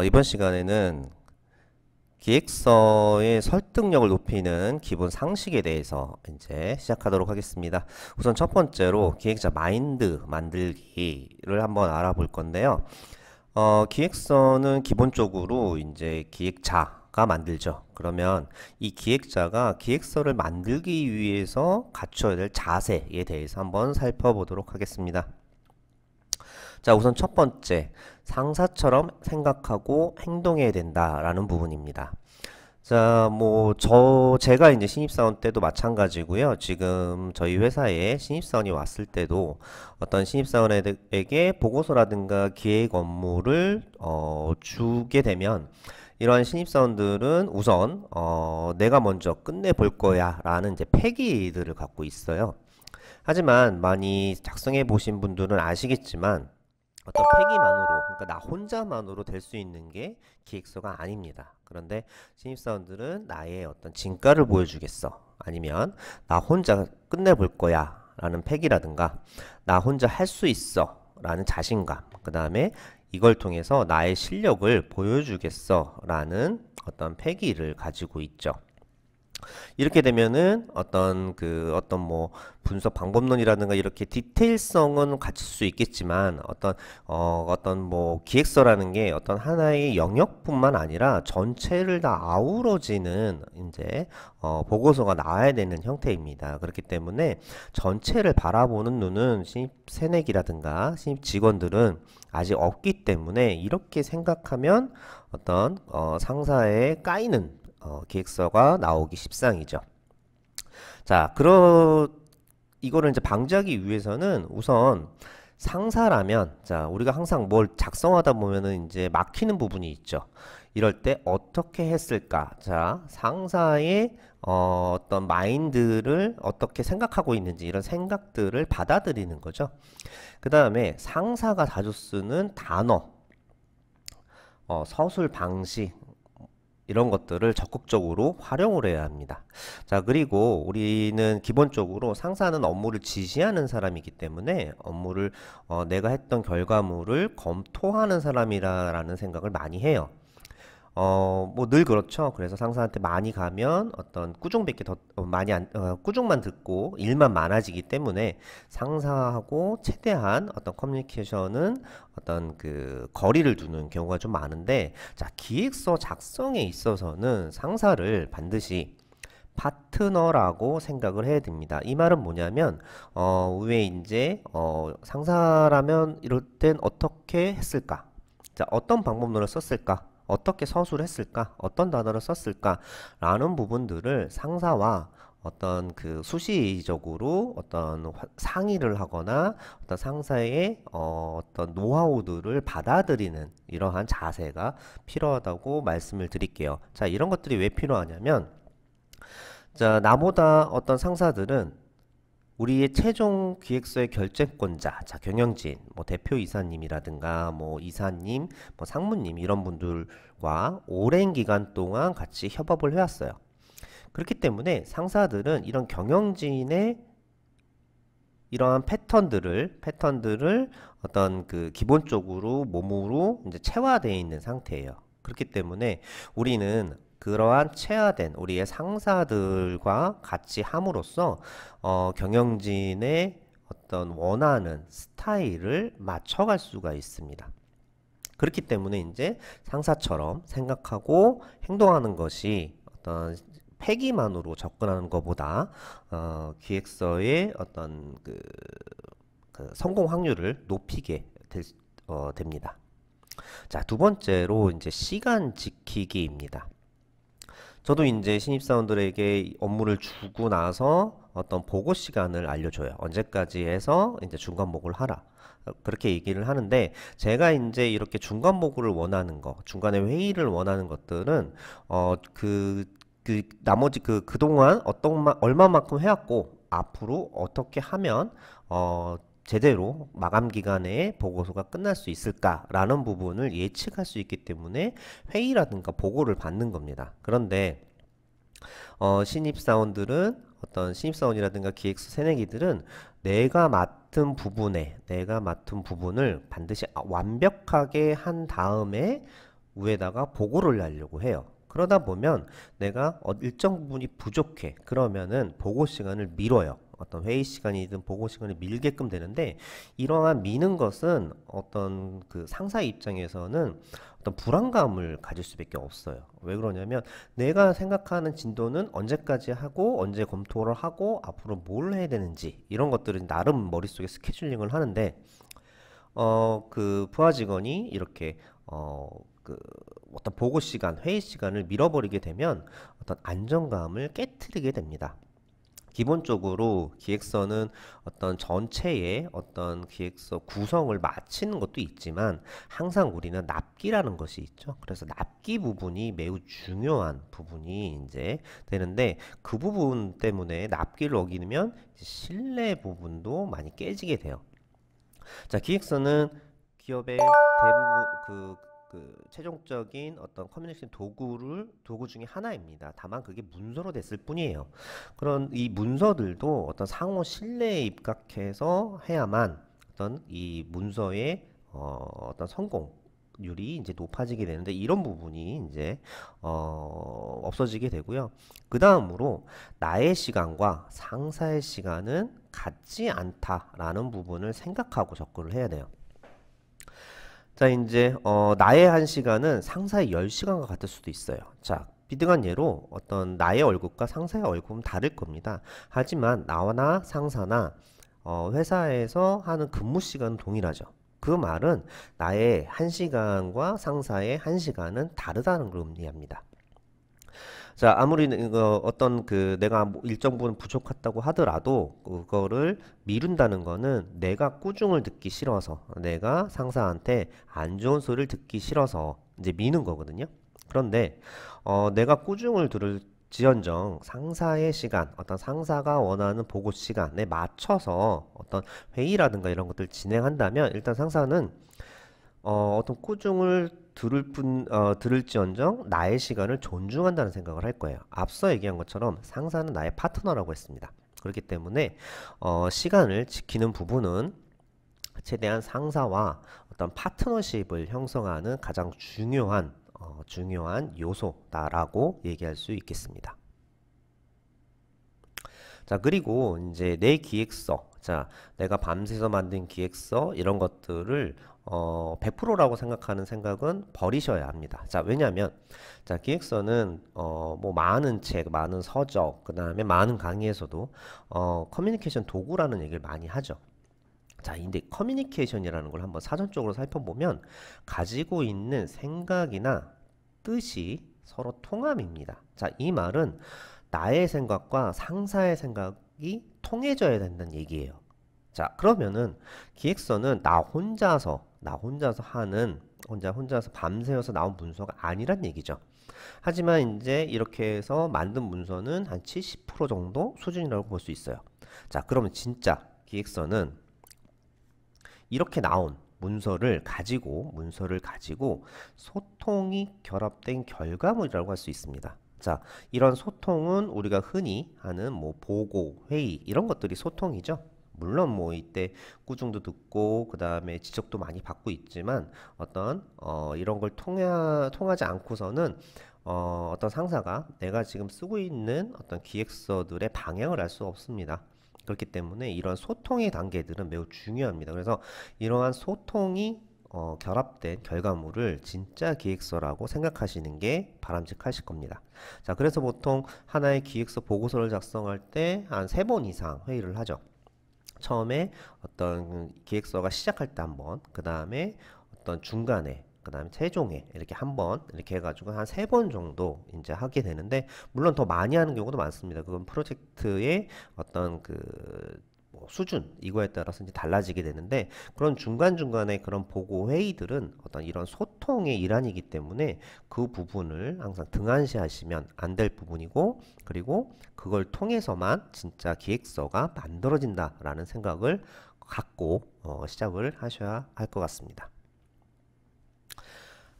이번 시간에는 기획서의 설득력을 높이는 기본 상식에 대해서 이제 시작하도록 하겠습니다. 우선 첫 번째로 기획자 마인드 만들기를 한번 알아볼 건데요. 기획서는 기본적으로 이제 기획자가 만들죠. 그러면 이 기획자가 기획서를 만들기 위해서 갖춰야 될 자세에 대해서 한번 살펴보도록 하겠습니다. 자, 우선 첫 번째, 상사처럼 생각하고 행동해야 된다라는 부분입니다. 자, 제가 이제 신입사원 때도 마찬가지고요. 지금 저희 회사에 신입사원이 왔을 때도 어떤 신입사원에게 보고서라든가 기획 업무를 주게 되면 이러한 신입사원들은 우선 내가 먼저 끝내볼 거야 라는 이제 패기들을 갖고 있어요. 하지만 많이 작성해 보신 분들은 아시겠지만 어떤 패기만으로, 그러니까 나 혼자만으로 될 수 있는 게 기획서가 아닙니다. 그런데 신입사원들은 나의 어떤 진가를 보여주겠어. 아니면 나 혼자 끝내볼 거야. 라는 패기라든가, 나 혼자 할 수 있어. 라는 자신감. 그 다음에 이걸 통해서 나의 실력을 보여주겠어. 라는 어떤 패기를 가지고 있죠. 이렇게 되면은 어떤 뭐 분석 방법론이라든가 이렇게 디테일성은 갖출 수 있겠지만 어떤 뭐 기획서라는 게 어떤 하나의 영역뿐만 아니라 전체를 다 아우러지는 이제 보고서가 나와야 되는 형태입니다. 그렇기 때문에 전체를 바라보는 눈은 신입 새내기라든가 신입 직원들은 아직 없기 때문에 이렇게 생각하면 상사에 까이는 기획서가 나오기 십상이죠. 자, 이거를 이제 방지하기 위해서는 우선 상사라면, 자, 우리가 항상 뭘 작성하다 보면은 이제 막히는 부분이 있죠. 이럴 때 어떻게 했을까? 자, 상사의 어떤 마인드를 어떻게 생각하고 있는지 이런 생각들을 받아들이는 거죠. 그 다음에 상사가 자주 쓰는 단어, 서술 방식, 이런 것들을 적극적으로 활용을 해야 합니다. 자, 그리고 우리는 기본적으로 상사는 업무를 지시하는 사람이기 때문에 내가 했던 결과물을 검토하는 사람이라는 생각을 많이 해요. 뭐 늘 그렇죠. 그래서 상사한테 많이 가면 어떤 꾸중밖에 더 많이 꾸중만 듣고 일만 많아지기 때문에 상사하고 최대한 어떤 커뮤니케이션은 어떤 그 거리를 두는 경우가 좀 많은데, 자, 기획서 작성에 있어서는 상사를 반드시 파트너라고 생각을 해야 됩니다. 이 말은 뭐냐면 왜 이제 상사라면 이럴 땐 어떻게 했을까? 자, 어떤 방법론을 썼을까? 어떻게 서술을 했을까? 어떤 단어를 썼을까? 라는 부분들을 상사와 어떤 그 수시적으로 상의를 하거나 어떤 상사의 어떤 노하우들을 받아들이는 이러한 자세가 필요하다고 말씀을 드릴게요. 자, 이런 것들이 왜 필요하냐면, 자, 나보다 어떤 상사들은 우리의 최종 기획서의 결정권자, 자, 경영진, 뭐 대표이사님이라든가, 뭐 이사님, 뭐 상무님 이런 분들과 오랜 기간 동안 같이 협업을 해왔어요. 그렇기 때문에 상사들은 이런 경영진의 이러한 패턴들을 어떤 그 기본적으로 몸으로 이제 체화되어 있는 상태예요. 그렇기 때문에 우리는 그러한 체화된 우리의 상사들과 같이 함으로써 경영진의 어떤 원하는 스타일을 맞춰갈 수가 있습니다. 그렇기 때문에 이제 상사처럼 생각하고 행동하는 것이 어떤 패기만으로 접근하는 것보다 기획서의 어떤 그 성공 확률을 높이게 됩니다. 자, 두 번째로 이제 시간 지키기입니다. 저도 이제 신입사원들에게 업무를 주고 나서 어떤 보고 시간을 알려줘요. 언제까지 해서 이제 중간 보고를 하라. 그렇게 얘기를 하는데, 제가 이제 이렇게 중간 보고를 원하는 거, 중간에 회의를 원하는 것들은 나머지 그동안 얼마만큼 해왔고 앞으로 어떻게 하면 제대로 마감 기간에 보고서가 끝날 수 있을까라는 부분을 예측할 수 있기 때문에 회의라든가 보고를 받는 겁니다. 그런데 신입사원이라든가 기획서 새내기들은 내가 맡은 부분을 반드시 완벽하게 한 다음에 위에다가 보고를 하려고 해요. 그러다 보면 내가 일정 부분이 부족해. 그러면은 보고 시간을 미뤄요. 어떤 회의 시간이든 보고 시간을 밀게끔 되는데, 이러한 미는 것은 어떤 그 상사 입장에서는 어떤 불안감을 가질 수밖에 없어요. 왜 그러냐면 내가 생각하는 진도는 언제까지 하고 언제 검토를 하고 앞으로 뭘 해야 되는지 이런 것들은 나름 머릿속에 스케줄링을 하는데, 그 부하 직원이 이렇게 그 어떤 보고 시간, 회의 시간을 밀어버리게 되면 어떤 안정감을 깨트리게 됩니다. 기본적으로 기획서는 어떤 전체의 어떤 기획서 구성을 마치는 것도 있지만, 항상 우리는 납기라는 것이 있죠. 그래서 납기 부분이 매우 중요한 부분이 이제 되는데, 그 부분 때문에 납기를 어기면 신뢰 부분도 많이 깨지게 돼요. 자, 기획서는 기업의 대부분 최종적인 어떤 커뮤니케이션 도구 중에 하나입니다. 다만 그게 문서로 됐을 뿐이에요. 그런 이 문서들도 어떤 상호 신뢰에 입각해서 해야만 어떤 이 문서의 어떤 성공률이 이제 높아지게 되는데, 이런 부분이 이제 없어지게 되고요. 그 다음으로 나의 시간과 상사의 시간은 같지 않다라는 부분을 생각하고 접근을 해야 돼요. 자, 이제 나의 1시간은 상사의 10시간과 같을 수도 있어요. 자, 비등한 예로 어떤 나의 월급과 상사의 월급은 다를 겁니다. 하지만 나나 상사나 회사에서 하는 근무 시간은 동일하죠. 그 말은 나의 1시간과 상사의 1시간은 다르다는 걸 의미합니다. 자, 아무리 어떤 그 내가 뭐 일정 부분 부족하다고 하더라도 그거를 미룬다는 거는 내가 꾸중을 듣기 싫어서, 내가 상사한테 안 좋은 소리를 듣기 싫어서 이제 미는 거거든요. 그런데 내가 꾸중을 들을 지연정 상사의 시간, 어떤 상사가 원하는 보고 시간에 맞춰서 어떤 회의라든가 이런 것들 진행한다면, 일단 상사는 어떤 꾸중을 들을지언정 나의 시간을 존중한다는 생각을 할 거예요. 앞서 얘기한 것처럼 상사는 나의 파트너라고 했습니다. 그렇기 때문에 시간을 지키는 부분은 최대한 상사와 어떤 파트너십을 형성하는 가장 중요한 요소다라고 얘기할 수 있겠습니다. 자, 그리고 이제 내 기획서, 자, 내가 밤새서 만든 기획서 이런 것들을 100%라고 생각하는 생각은 버리셔야 합니다. 자, 왜냐하면 자, 기획서는 뭐 많은 책, 많은 서적, 그 다음에 많은 강의에서도 커뮤니케이션 도구라는 얘기를 많이 하죠. 자, 근데 커뮤니케이션이라는 걸 한번 사전적으로 살펴보면 가지고 있는 생각이나 뜻이 서로 통함입니다. 자, 이 말은 나의 생각과 상사의 생각이 통해져야 된다는 얘기예요. 자, 그러면은 기획서는 나 혼자서 혼자서 밤새워서 나온 문서가 아니란 얘기죠. 하지만 이제 이렇게 해서 만든 문서는 한 70% 정도 수준이라고 볼 수 있어요. 자, 그러면 진짜 기획서는 이렇게 나온 문서를 가지고 소통이 결합된 결과물이라고 할 수 있습니다. 자, 이런 소통은 우리가 흔히 하는 뭐 보고, 회의 이런 것들이 소통이죠. 물론 뭐 이때 꾸중도 듣고 그 다음에 지적도 많이 받고 있지만, 어떤 이런 걸 통하지 않고서는 어떤 상사가 내가 지금 쓰고 있는 어떤 기획서들의 방향을 알 수 없습니다. 그렇기 때문에 이런 소통의 단계들은 매우 중요합니다. 그래서 이러한 소통이 결합된 결과물을 진짜 기획서라고 생각하시는 게 바람직하실 겁니다. 자, 그래서 보통 하나의 기획서 보고서를 작성할 때 한 3번 이상 회의를 하죠. 처음에 어떤 기획서가 시작할 때 한 번, 그 다음에 어떤 중간에, 그 다음에 최종에 이렇게 한 번, 이렇게 해가지고 한 3번 정도 이제 하게 되는데, 물론 더 많이 하는 경우도 많습니다. 그건 프로젝트의 어떤 뭐 수준, 이거에 따라서 이제 달라지게 되는데, 그런 중간중간에 그런 보고 회의들은 어떤 이런 소통의 일환이기 때문에 그 부분을 항상 등한시하시면 안 될 부분이고, 그리고 그걸 통해서만 진짜 기획서가 만들어진다라는 생각을 갖고 시작을 하셔야 할 것 같습니다.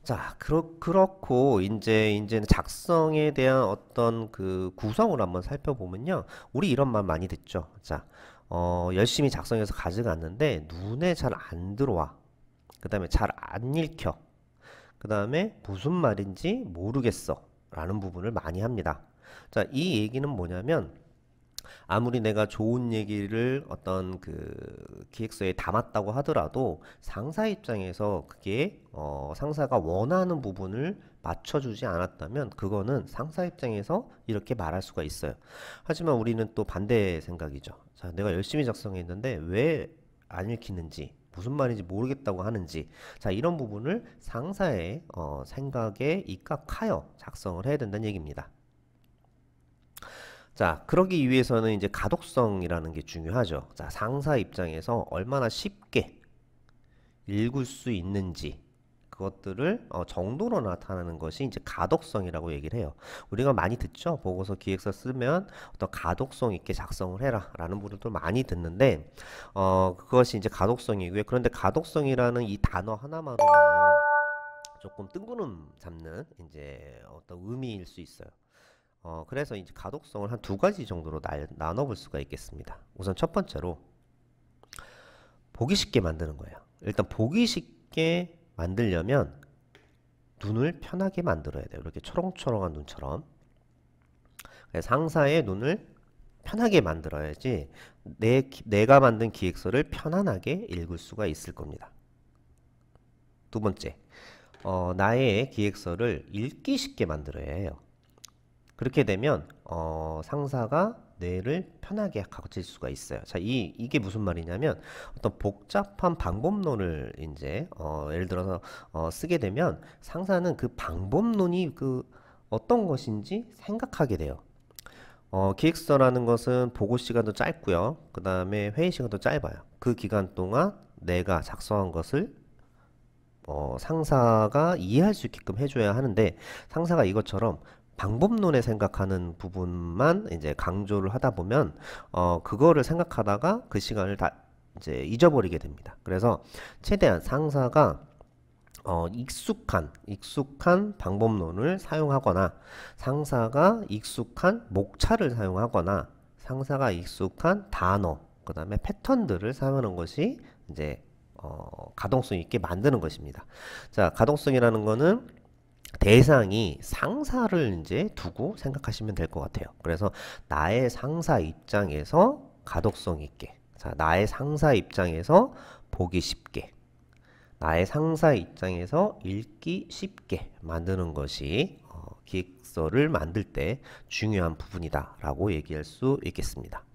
자, 그렇고 이제는 작성에 대한 어떤 그 구성을 한번 살펴보면요. 우리 이런 말 많이 듣죠. 자, 열심히 작성해서 가져갔는데 눈에 잘 안 들어와. 그 다음에 잘 안 읽혀. 그 다음에 무슨 말인지 모르겠어 라는 부분을 많이 합니다. 자, 이 얘기는 뭐냐면 아무리 내가 좋은 얘기를 어떤 그 기획서에 담았다고 하더라도 상사 입장에서 그게 상사가 원하는 부분을 맞춰주지 않았다면 그거는 상사 입장에서 이렇게 말할 수가 있어요. 하지만 우리는 또 반대 생각이죠. 자, 내가 열심히 작성했는데 왜 안 읽히는지 무슨 말인지 모르겠다고 하는지, 자, 이런 부분을 상사의 생각에 입각하여 작성을 해야 된다는 얘기입니다. 자, 그러기 위해서는 이제 가독성이라는 게 중요하죠. 자, 상사 입장에서 얼마나 쉽게 읽을 수 있는지 그것들을 정도로 나타나는 것이 이제 가독성이라고 얘기를 해요. 우리가 많이 듣죠. 보고서 기획서 쓰면 어떤 가독성 있게 작성을 해라 라는 분들도 많이 듣는데 그것이 이제 가독성이고요. 그런데 가독성이라는 이 단어 하나만으로는 조금 뜬구름 잡는 이제 어떤 의미일 수 있어요. 그래서 이제 가독성을 한 두 가지 정도로 나눠볼 수가 있겠습니다. 우선 첫 번째로 보기 쉽게 만드는 거예요. 일단 보기 쉽게 만들려면 눈을 편하게 만들어야 돼요. 이렇게 초롱초롱한 눈처럼. 그래서 상사의 눈을 편하게 만들어야지 내가 만든 기획서를 편안하게 읽을 수가 있을 겁니다. 두 번째, 나의 기획서를 읽기 쉽게 만들어야 해요. 그렇게 되면 상사가 뇌를 편하게 가질 수가 있어요. 자, 이게 무슨 말이냐면 어떤 복잡한 방법론을 이제 예를 들어서 쓰게 되면 상사는 그 방법론이 그 어떤 것인지 생각하게 돼요. 기획서라는 것은 보고 시간도 짧고요. 그 다음에 회의 시간도 짧아요. 그 기간 동안 내가 작성한 것을 상사가 이해할 수 있게끔 해줘야 하는데 상사가 이것처럼 방법론에 생각하는 부분만 이제 강조를 하다 보면 그거를 생각하다가 그 시간을 다 이제 잊어버리게 됩니다. 그래서 최대한 상사가 익숙한 방법론을 사용하거나 상사가 익숙한 목차를 사용하거나 상사가 익숙한 단어 그 다음에 패턴들을 사용하는 것이 이제 가동성 있게 만드는 것입니다. 자, 가동성이라는 거는 대상이 상사를 이제 두고 생각하시면 될 것 같아요. 그래서 나의 상사 입장에서 가독성 있게, 자, 나의 상사 입장에서 보기 쉽게, 나의 상사 입장에서 읽기 쉽게 만드는 것이 기획서를 만들 때 중요한 부분이다 라고 얘기할 수 있겠습니다.